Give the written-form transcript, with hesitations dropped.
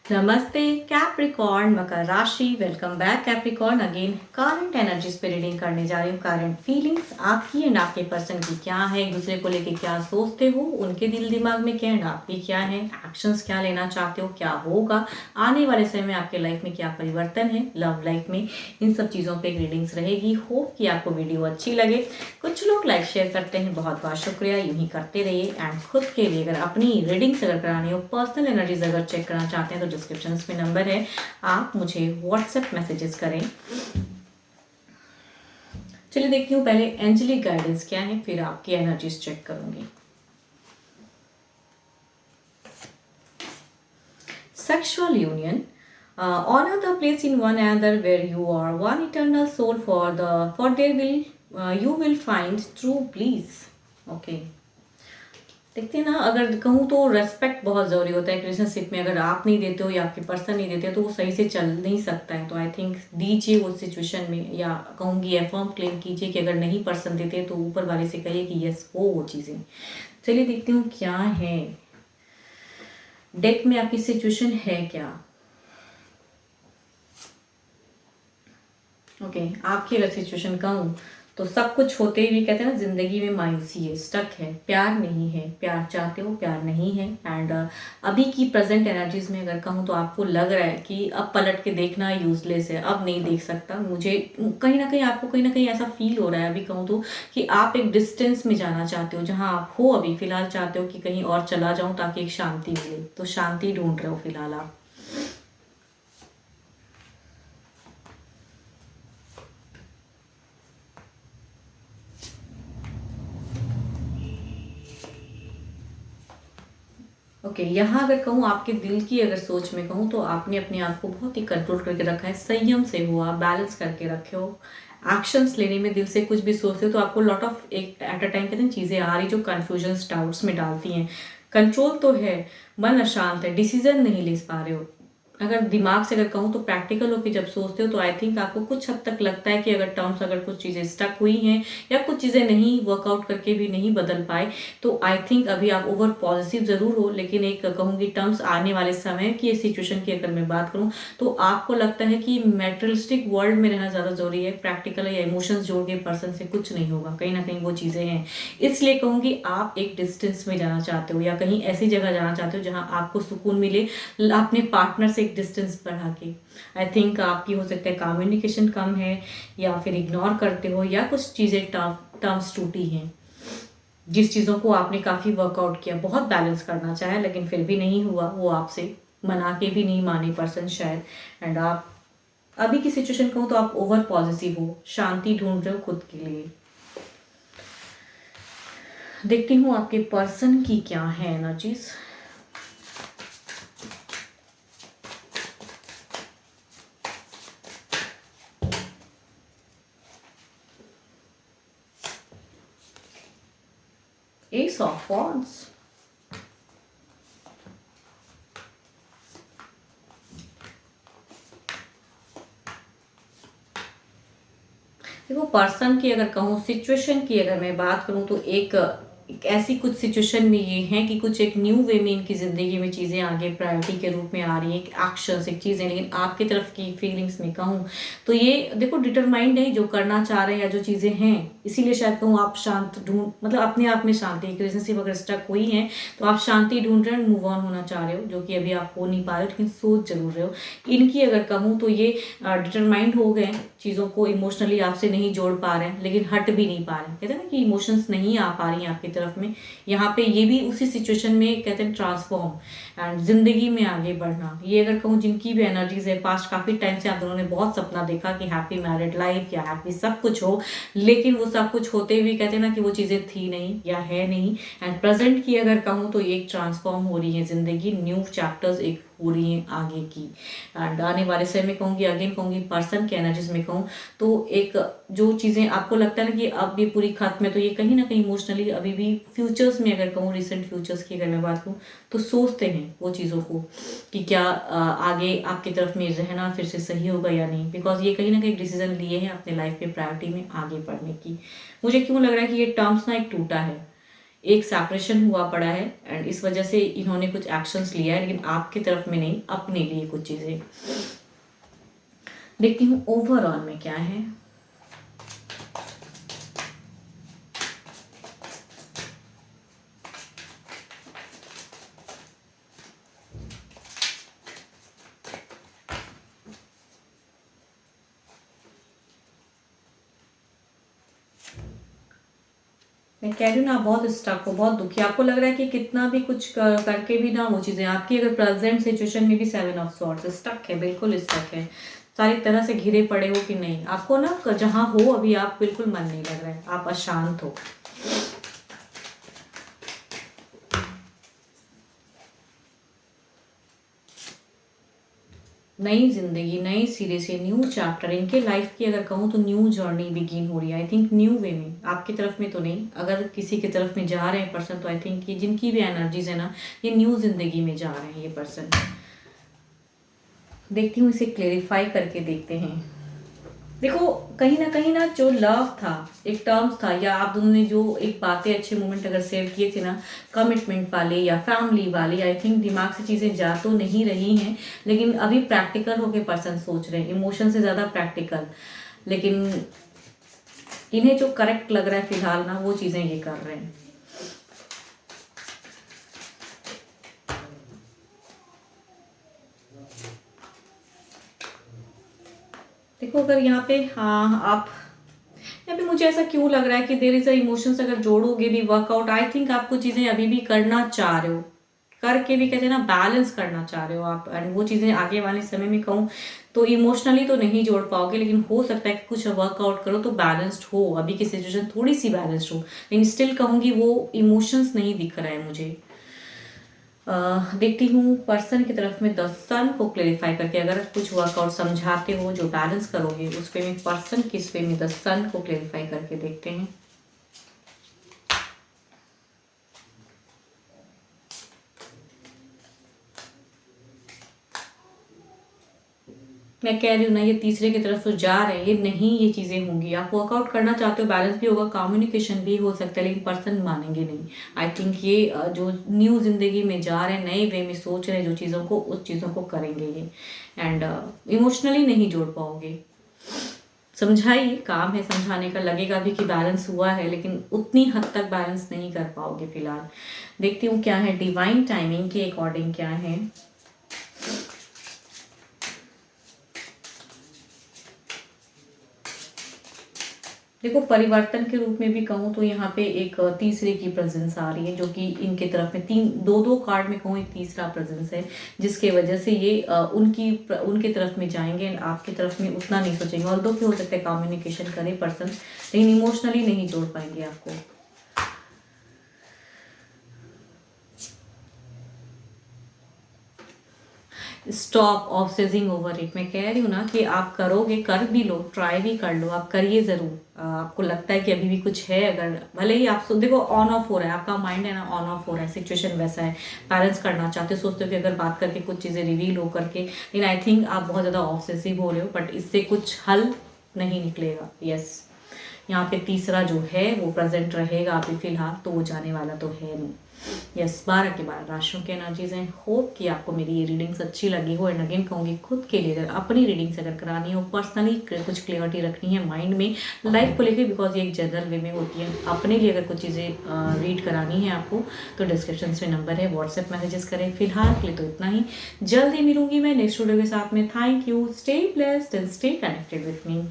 नमस्ते कैप्रिकॉर्न मकर राशि। Welcome back Capricorn. Again current energies पे रीडिंग करने जा रही हूँ। करंट फीलिंग्स आपकी एंड आपके पर्सन की क्या है, एक दूसरे को लेके क्या सोचते हो, उनके दिल दिमाग में क्या एंड आपकी क्या है, एक्शंस क्या लेना चाहते हो, क्या होगा आने वाले समय में, आपके लाइफ में क्या परिवर्तन है, लव लाइफ में, इन सब चीज़ों पर रीडिंग्स रहेगी। होप कि आपको वीडियो अच्छी लगे। कुछ लोग लाइक शेयर करते हैं, बहुत बहुत शुक्रिया, यूं ही करते रहिए। एंड खुद के लिए अगर अपनी रीडिंग्स अगर करानी हो, पर्सनल एनर्जीज अगर चेक करना चाहते हैं तो डिस्क्रिप्शन में नंबर है, आप मुझे व्हाट्सएप मैसेजेस करें। चलिए देखती हूँ पहले एंजेलिक गाइडेंस क्या है, फिर आपकी एनर्जीज चेक करूंगी। Sexual union. Honor the place in one another where you are one eternal soul for there will you will find true bliss. Okay. देखते हैं ना, अगर कहूँ तो रेस्पेक्ट बहुत ज़रूरी होता है रिलेशनशिप में। अगर आप नहीं देते हो या आपके पर्सन नहीं देते हो तो वो सही से चल नहीं सकता है। तो आई थिंक दीजिए उस सिचुएशन में, या कहूँगी एफर्म क्लेम कीजिए कि अगर नहीं पर्सन देते तो ऊपर वाले से कहिए कि यस हो वो चीज़ें। चलिए देखती हूँ क्या है डेक में, आपकी सिचुएशन है क्या। ओके, आपकी अगर सिचुएशन कहूँ तो सब कुछ होते हुए कहते हैं ना, जिंदगी में मायूसी है, स्टक है, प्यार नहीं है, प्यार चाहते हो प्यार नहीं है। एंड अभी की प्रेजेंट एनर्जीज में अगर कहूँ तो आपको लग रहा है कि अब पलट के देखना यूजलेस है, अब नहीं देख सकता। मुझे कहीं ना कहीं आपको कहीं ना कहीं ऐसा फील हो रहा है अभी कहूँ तो कि आप एक डिस्टेंस में जाना चाहते हो, जहाँ आप हो अभी फिलहाल चाहते हो कि कहीं और चला जाऊँ ताकि एक शांति मिले। तो शांति ढूंढ रहे हो फिलहाल आप। ओके, यहाँ अगर कहूँ आपके दिल की अगर सोच में कहूँ तो आपने अपने आप को बहुत ही कंट्रोल करके रखा है, संयम से हो, आप बैलेंस करके रखे हो। एक्शंस लेने में दिल से कुछ भी सोचते हो तो आपको लॉट ऑफ एक एट अ टाइम कहते हैं चीज़ें आ रही जो कन्फ्यूजन डाउट्स में डालती हैं। कंट्रोल तो है, मन अशांत है, डिसीजन नहीं ले पा रहे हो। अगर दिमाग से अगर कहूँ तो प्रैक्टिकल होकर जब सोचते हो तो आई थिंक आपको कुछ हद तक लगता है कि अगर टर्म्स अगर कुछ चीज़ें स्टक हुई हैं या कुछ चीज़ें नहीं वर्कआउट करके भी नहीं बदल पाए, तो आई थिंक अभी आप ओवर पॉजिटिव ज़रूर हो। लेकिन एक कहूँगी टर्म्स आने वाले समय की सिचुएशन की अगर मैं बात करूँ तो आपको लगता है कि मेटेरियलिस्टिक वर्ल्ड में रहना ज़्यादा जरूरी है, प्रैक्टिकल या इमोशंस जोड़ के पर्सन से कुछ नहीं होगा। कहीं ना कहीं वो चीज़ें हैं, इसलिए कहूँगी आप एक डिस्टेंस में जाना चाहते हो या कहीं ऐसी जगह जाना चाहते हो जहाँ आपको सुकून मिले अपने पार्टनर से एक डिस्टेंस बढ़ा के। आई थिंक आपकी हो सकता है कम्युनिकेशन कम है, या फिर इग्नोर करते हो, या कुछ चीज़ें टर्म्स टूटी हैं जिस चीज़ों को आपने काफ़ी वर्कआउट किया, बहुत बैलेंस करना चाहा लेकिन फिर भी नहीं हुआ, वो आपसे मना के भी नहीं माने पर्सन शायद। एंड आप अभी की सिचुएशन कहूँ तो आप ओवर पॉजिटिव हो, शांति ढूंढ रहे हो खुद के लिए। देखती हूँ आपके पर्सन की क्या है एनर्जीज। Ace of Wands. देखो, पर्सन की अगर कहूँ सिचुएशन की अगर मैं बात करूँ तो एक ऐसी कुछ सिचुएशन में ये है कि कुछ एक न्यू वे में इनकी ज़िंदगी में चीज़ें आगे प्रायोरिटी के रूप में आ रही है, एक एक्शंस एक चीज़ें। लेकिन आपकी तरफ की फीलिंग्स में कहूँ तो ये देखो डिटरमाइंड है, जो करना चाह रहे हैं या जो चीज़ें हैं, इसीलिए शायद कहूँ आप शांत ढूंढ मतलब अपने आप में शांति, एक रिलेशनशिप अगर स्टक हुई है तो आप शांति ढूंढ रहे हो, मूव ऑन होना चाह रहे हो, जो कि अभी आप हो नहीं पा रहे हो लेकिन सोच जरूर रहे हो। इनकी अगर कहूँ तो ये डिटरमाइंड हो गए, चीज़ों को इमोशनली आपसे नहीं जोड़ पा रहे हैं लेकिन हट भी नहीं पा रहे हैं। कहते हैं ना कि इमोशंस नहीं आ पा रही हैं आपकी तरफ में। यहाँ पे ये भी उसी सिचुएशन में कहते हैं ट्रांसफॉर्म एंड जिंदगी में आगे बढ़ना। ये अगर कहूँ जिनकी भी एनर्जीज है, पास्ट काफ़ी टाइम से आप दोनों ने बहुत सपना देखा कि हैप्पी मैरिड लाइफ या हैप्पी सब कुछ हो, लेकिन वो सब कुछ होते हुए कहते हैं ना कि वो चीज़ें थी नहीं या है नहीं। एंड प्रेजेंट की अगर कहूँ तो एक ट्रांसफॉर्म हो रही है जिंदगी, न्यू चैप्टर्स एक हो रही हैं आगे की। एंड आने वाले समय में कहूँगी, अगेन कहूँगी पर्सन के एनर्जीज में कहूँ तो एक जो चीज़ें आपको लगता है ना कि अब ये पूरी खत्म है, तो ये कहीं ना कहीं इमोशनली अभी भी फ्यूचर्स में अगर कहूँ, रिसेंट फ्यूचर्स की अगर मैं बात करूँ तो सोचते हैं वो चीज़ों को कि क्या आगे आपकी तरफ में रहना फिर से सही होगा या नहीं। बिकॉज ये कहीं ना कहीं डिसीजन लिए हैं अपने लाइफ में प्रायोरिटी में आगे बढ़ने की। मुझे क्यों लग रहा है कि ये टर्म्स ना एक टूटा है, एक सेपरेशन हुआ पड़ा है एंड इस वजह से इन्होंने कुछ एक्शंस लिया है, लेकिन आपकी तरफ में नहीं, अपने लिए कुछ चीज़ें। देखती हूँ ओवरऑल में क्या है। मैं कह रही हूँ ना, आप बहुत स्टक हो, बहुत दुखी, आपको लग रहा है कि कितना भी कुछ करके भी ना वो चीज़ें आपकी, अगर प्रेजेंट सिचुएशन में भी 7 ऑफ सॉर्ड्स स्टक है, बिल्कुल स्टक है, सारी तरह से घिरे पड़े हो कि नहीं, आपको ना जहाँ हो अभी आप बिल्कुल मन नहीं लग रहा है, आप अशांत हो। नई जिंदगी, नई सिरे से न्यू चैप्टर इनके लाइफ की अगर कहूँ तो न्यू जर्नी बिगिन हो रही है। आई थिंक न्यू वे में, आपकी तरफ में तो नहीं, अगर किसी की तरफ में जा रहे हैं पर्सन तो आई थिंक ये जिनकी भी एनर्जीज है ना, ये न्यू जिंदगी में जा रहे हैं ये पर्सन। देखती हूँ, इसे क्लेरिफाई करके देखते हैं। देखो कहीं ना जो लव था, एक टर्म्स था, या आप दोनों ने जो एक बातें अच्छे मोमेंट अगर शेयर किए थे ना, कमिटमेंट वाले या फैमिली वाले, आई थिंक दिमाग से चीज़ें जा तो नहीं रही हैं, लेकिन अभी प्रैक्टिकल होके पर्सन सोच रहे हैं, इमोशन से ज़्यादा प्रैक्टिकल। लेकिन इन्हें जो करेक्ट लग रहा है फिलहाल ना, वो चीज़ें ये कर रहे हैं। देखो अगर यहाँ पे, हाँ आप यहाँ पे, मुझे ऐसा क्यों लग रहा है कि देर इज अ इमोशंस, अगर जोड़ोगे भी वर्कआउट, आई थिंक आपको चीज़ें अभी भी करना चाह रहे हो, करके भी कहते हैं ना बैलेंस करना चाह रहे हो आप, एंड वो चीज़ें आगे वाले समय में कहूँ तो इमोशनली तो नहीं जोड़ पाओगे, लेकिन हो सकता है कि कुछ वर्कआउट करो तो बैलेंस्ड हो, अभी की सिचुएशन थोड़ी सी बैलेंस्ड हो, लेकिन स्टिल कहूँगी वो इमोशंस नहीं दिख रहा है मुझे। देखती हूँ पर्सन की तरफ में 10 सन को क्लेरिफाई करके, अगर कुछ वर्कआउट समझाते हो जो बैलेंस करोगे उस पे में, पर्सन किस पे में 10 सन को क्लेरिफाई करके देखते हैं। मैं कह रही हूँ ना, ये तीसरे की तरफ तो जा रहे हैं, ये नहीं, ये चीज़ें होंगी, आप वर्कआउट करना चाहते हो, बैलेंस भी होगा, कम्युनिकेशन भी हो सकता है, लेकिन पर्सन मानेंगे नहीं। आई थिंक ये जो न्यू जिंदगी में जा रहे हैं, नए वे में सोच रहे हैं जो चीज़ों को, उस चीज़ों को करेंगे ये, एंड इमोशनली नहीं जोड़ पाओगे। समझाइए, काम है समझाने का, लगेगा भी कि बैलेंस हुआ है, लेकिन उतनी हद तक बैलेंस नहीं कर पाओगे फिलहाल। देखती हूँ क्या है डिवाइन टाइमिंग के अकॉर्डिंग क्या है। देखो परिवर्तन के रूप में भी कहूँ तो यहाँ पे एक तीसरे की प्रेजेंस आ रही है, जो कि इनके तरफ में दो कार्ड में कहूँ एक तीसरा प्रेजेंस है, जिसके वजह से ये उनके तरफ में जाएंगे एंड आपकी तरफ में उतना नहीं सोचेंगे, ऑल्दो कि हो सकता है कम्युनिकेशन करे पर्सन, लेकिन इमोशनली नहीं जोड़ पाएंगे आपको। Stop obsessing over it. मैं कह रही हूँ ना कि आप करोगे, कर भी लो, ट्राई भी कर लो, आप करिए ज़रूर। आपको लगता है कि अभी भी कुछ है, अगर भले ही आप देखो ऑन ऑफ हो रहा है, आपका माइंड है ना ऑन ऑफ हो रहा है, सिचुएशन वैसा है, बैलेंस करना चाहते हो, सोचते हो कि अगर बात करके कुछ चीज़ें रिवील हो करके, लेकिन आई थिंक आप बहुत ज़्यादा ऑब्सेसिव हो रहे हो, बट इससे कुछ हल नहीं निकलेगा। यस, यहाँ पे तीसरा जो है वो प्रेजेंट रहेगा अभी फिलहाल, तो वो जाने वाला तो है नहीं। यस, 12 के 12 राशियों के एनर्जीज हैं। होप कि आपको मेरी ये रीडिंग्स अच्छी लगी हो, एंड अगेन कहूँगी खुद के लिए अगर अपनी रीडिंग्स अगर करानी हो, पर्सनली कुछ क्लियरिटी रखनी है माइंड में लाइफ को लेकर, बिकॉज ये एक जनरल वे में होती है, अपने लिए अगर कुछ चीज़ें रीड करानी है आपको तो डिस्क्रिप्शन में नंबर है, व्हाट्सएप मैसेजेस करें। फिलहाल के लिए तो इतना ही, जल्दी मिलूंगी मैं नेक्स्ट वीडियो के साथ में। Thank you, stay blessed and stay connected with me.